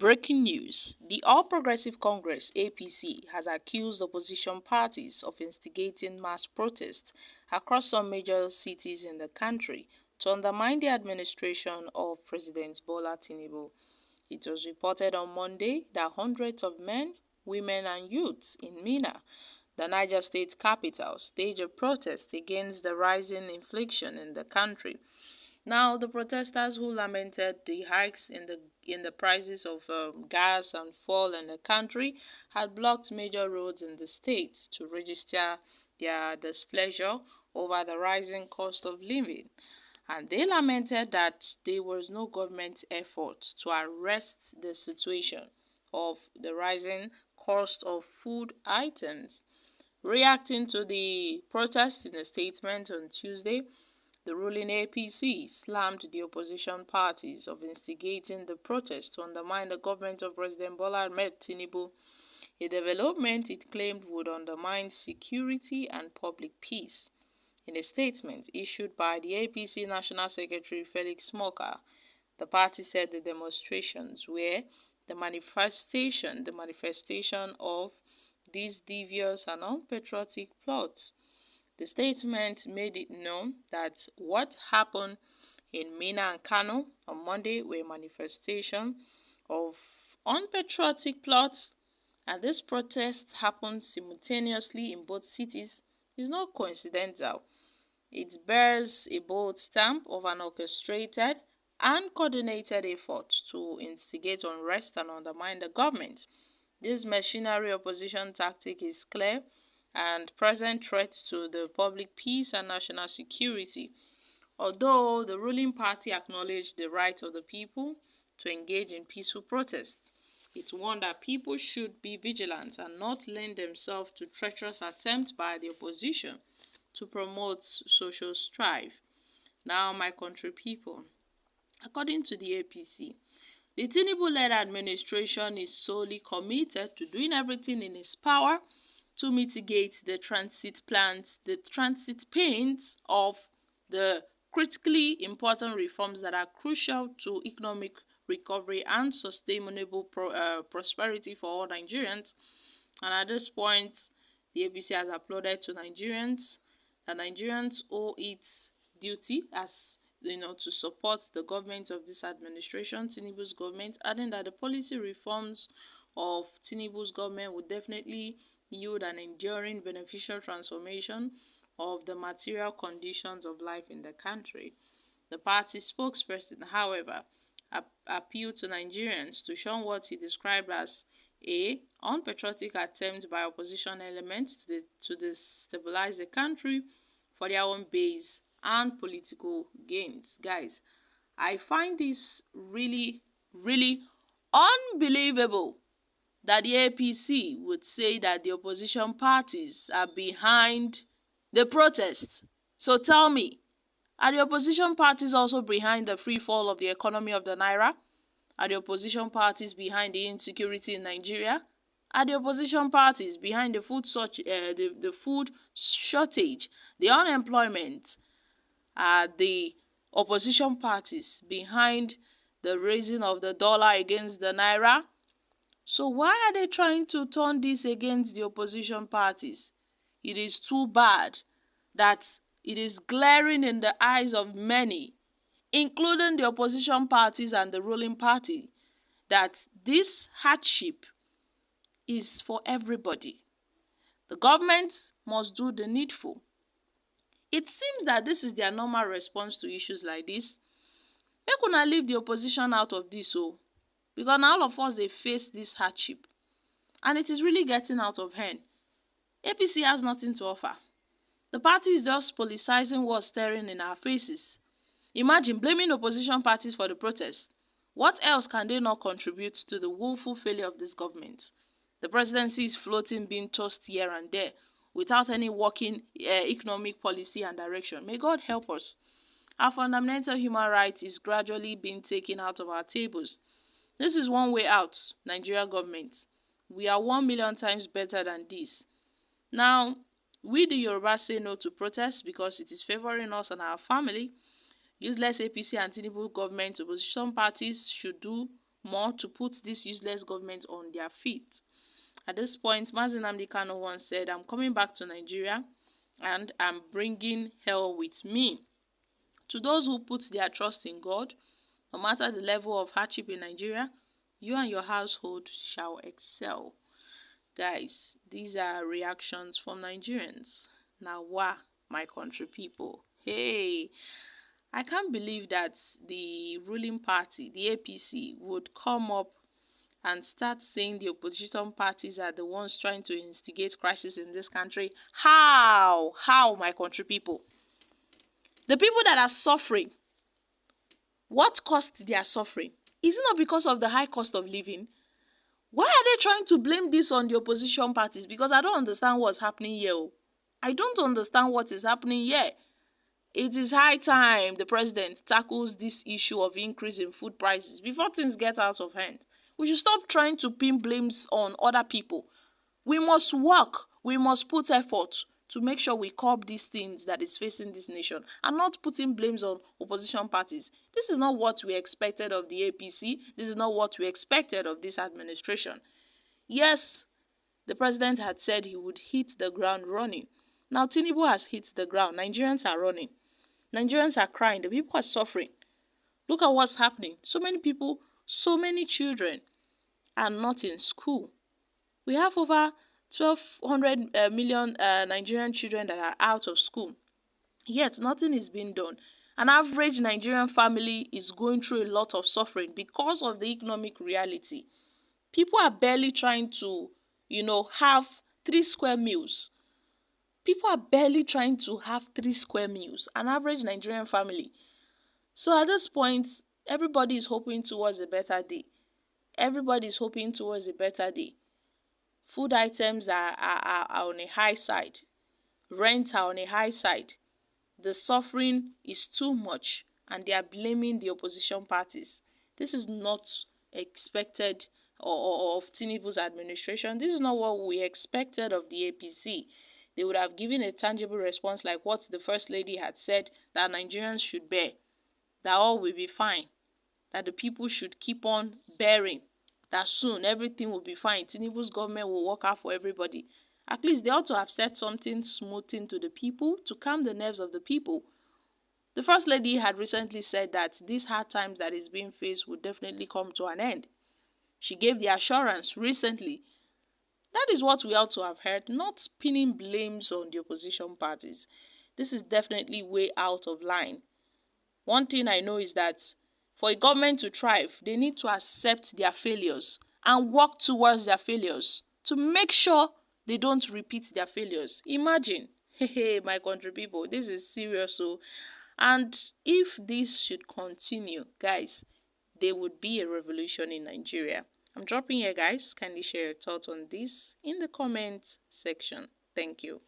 Breaking news. The All Progressive Congress (APC) has accused opposition parties of instigating mass protests across some major cities in the country to undermine the administration of President Bola Tinubu. It was reported on Monday that hundreds of men, women and youths in Minna, the Niger state capital, staged a protest against the rising inflation in the country. Now, the protesters who lamented the hikes in the prices of gas and fuel in the country had blocked major roads in the state to register their displeasure over the rising cost of living. And they lamented that there was no government effort to arrest the situation of the rising cost of food items. Reacting to the protest in a statement on Tuesday, the ruling APC slammed the opposition parties of instigating the protest to undermine the government of President Bola Tinubu, a development it claimed would undermine security and public peace. In a statement issued by the APC National Secretary Felix Smoker, the party said the demonstrations were the manifestation of these devious and unpatriotic plots. The statement made it known that what happened in Minna and Kano on Monday were manifestations of unpatriotic plots, and this protest happened simultaneously in both cities is not coincidental. It bears a bold stamp of an orchestrated and coordinated effort to instigate unrest and undermine the government. This mercenary opposition tactic is clear and present threat to the public peace and national security. Although the ruling party acknowledged the right of the people to engage in peaceful protests, it warned that people should be vigilant and not lend themselves to treacherous attempts by the opposition to promote social strife. Now, my country people, according to the APC, the Tinubu-led administration is solely committed to doing everything in its power to mitigate the transit pains of the critically important reforms that are crucial to economic recovery and sustainable prosperity for all Nigerians. And at this point, the APC has applauded to Nigerians that Nigerians owe its duty as to support the government of this administration, Tinubu's government, adding that the policy reforms of Tinubu's government would definitely yield an enduring beneficial transformation of the material conditions of life in the country. The party spokesperson, however, appealed to Nigerians to shun what he described as a unpatriotic attempt by opposition elements to destabilize the country for their own base and political gains. Guys, I find this really, really unbelievable that the APC would say that the opposition parties are behind the protest. So tell me, are the opposition parties also behind the free fall of the economy of the Naira? Are the opposition parties behind the insecurity in Nigeria? Are the opposition parties behind the food shortage, the unemployment? Are the opposition parties behind the raising of the dollar against the Naira? So why are they trying to turn this against the opposition parties? It is too bad that it is glaring in the eyes of many, including the opposition parties and the ruling party, that this hardship is for everybody. The government must do the needful. It seems that this is their normal response to issues like this. Make una leave the opposition out of this, because now all of us they face this hardship, and it is really getting out of hand. APC has nothing to offer. The party is just politicizing what's staring in our faces. Imagine blaming opposition parties for the protest. What else can they not contribute to the woeful failure of this government? The presidency is floating, being tossed here and there without any working economic policy and direction. May God help us. Our fundamental human rights is gradually being taken out of our tables. This is one way out, Nigeria government. We are 1,000,000 times better than this. Now, we the Yoruba say no to protest because it is favoring us and our family. Useless APC and Tinubu government opposition parties should do more to put this useless government on their feet. At this point, Mazi Nnamdi Kanu once said, "I'm coming back to Nigeria and I'm bringing hell with me." To those who put their trust in God, no matter the level of hardship in Nigeria, you and your household shall excel. Guys, these are reactions from Nigerians. Now, my country people. Hey, I can't believe that the ruling party, the APC, would come up and start saying the opposition parties are the ones trying to instigate crisis in this country. How? How, my country people? The people that are suffering, what caused their suffering? Is it not because of the high cost of living? Why are they trying to blame this on the opposition parties? Because I don't understand what's happening here. I don't understand what is happening here. It is high time the president tackles this issue of increase in food prices before things get out of hand. We should stop trying to pin blames on other people. We must work. We must put effort to make sure we curb these things that is facing this nation and not putting blames on opposition parties. This is not what we expected of the APC. This is not what we expected of this administration. Yes, the president had said he would hit the ground running. Now Tinubu has hit the ground. Nigerians are running. Nigerians are crying. The people are suffering. Look at what's happening. So many people, so many children are not in school. We have over 1,200 million Nigerian children that are out of school. Yet nothing is being done. An average Nigerian family is going through a lot of suffering because of the economic reality. People are barely trying to, have 3 square meals. People are barely trying to have 3 square meals, an average Nigerian family. So at this point, everybody is hoping towards a better day. Everybody is hoping towards a better day. Food items are on a high side. Rents are on a high side. The suffering is too much and they are blaming the opposition parties. This is not expected of Tinubu's administration. This is not what we expected of the APC. They would have given a tangible response like what the First Lady had said, that Nigerians should bear, that all will be fine, that the people should keep on bearing, that soon everything will be fine. Tinubu's government will work out for everybody. At least they ought to have said something smoothing to the people to calm the nerves of the people. The First Lady had recently said that these hard times that is being faced will definitely come to an end. She gave the assurance recently. That is what we ought to have heard, not pinning blames on the opposition parties. This is definitely way out of line. One thing I know is that for a government to thrive, they need to accept their failures and work towards their failures to make sure they don't repeat their failures. Imagine, hey, my country people, this is serious. And if this should continue, guys, there would be a revolution in Nigeria. I'm dropping here, guys. Kindly share your thoughts on this in the comment section. Thank you.